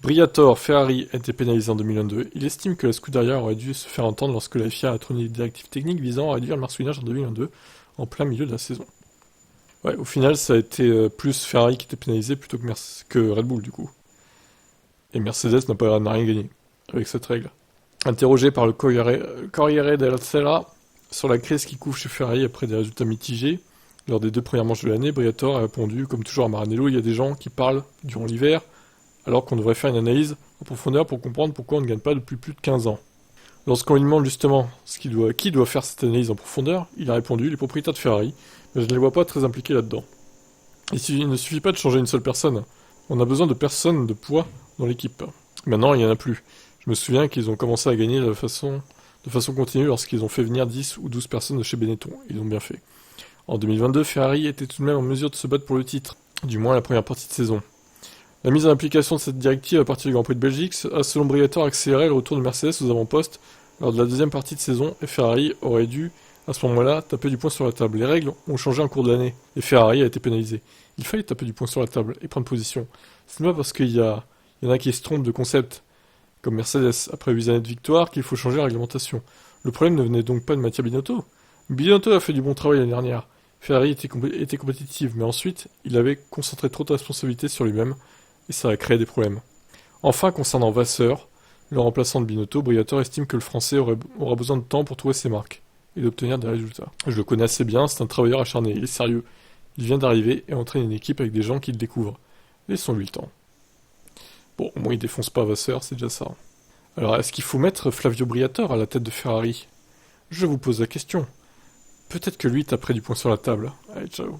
Briatore, Ferrari a été pénalisé en 2022. Il estime que la Scuderia aurait dû se faire entendre lorsque la FIA a trôné des directives techniques visant à réduire le marsouinage en 2022, en plein milieu de la saison. Ouais, au final, ça a été plus Ferrari qui était pénalisé plutôt que Red Bull, du coup. Et Mercedes n'a rien gagné avec cette règle. Interrogé par le Corriere della Sera sur la crise qui couvre chez Ferrari après des résultats mitigés, lors des 2 premières manches de l'année, Briatore a répondu, comme toujours à Maranello, il y a des gens qui parlent durant l'hiver, alors qu'on devrait faire une analyse en profondeur pour comprendre pourquoi on ne gagne pas depuis plus de 15 ans. Lorsqu'on lui demande justement qui doit faire cette analyse en profondeur, il a répondu les propriétaires de Ferrari, mais je ne les vois pas très impliqués là-dedans. Il ne suffit pas de changer une seule personne, on a besoin de personnes de poids dans l'équipe. Maintenant, il n'y en a plus. Je me souviens qu'ils ont commencé à gagner de façon continue lorsqu'ils ont fait venir 10 ou 12 personnes de chez Benetton. Ils ont bien fait. En 2022, Ferrari était tout de même en mesure de se battre pour le titre, du moins la première partie de saison. La mise en application de cette directive à partir du Grand Prix de Belgique a, selon Briatore, accéléré le retour de Mercedes aux avant-postes lors de la deuxième partie de saison et Ferrari aurait dû, à ce moment-là, taper du poing sur la table. Les règles ont changé en cours de l'année et Ferrari a été pénalisé. Il fallait taper du poing sur la table et prendre position. Ce n'est pas parce qu'il y en a qui se trompent de concept, comme Mercedes, après 8 années de victoire, qu'il faut changer la réglementation. Le problème ne venait donc pas de Mattia Binotto. Binotto a fait du bon travail l'année dernière. Ferrari était compétitive, mais ensuite, il avait concentré trop de responsabilités sur lui-même, et ça a créé des problèmes. Enfin, concernant Vasseur, le remplaçant de Binotto, Briatore estime que le Français aura besoin de temps pour trouver ses marques, et d'obtenir des résultats. Je le connais assez bien, c'est un travailleur acharné, il est sérieux. Il vient d'arriver et entraîne une équipe avec des gens qui le découvrent. Laissons-lui le temps. Bon, au moins il défonce pas Vasseur, c'est déjà ça. Alors, est-ce qu'il faut mettre Flavio Briatore à la tête de Ferrari? Je vous pose la question. Peut-être que lui taperait du poing sur la table. Allez, ciao.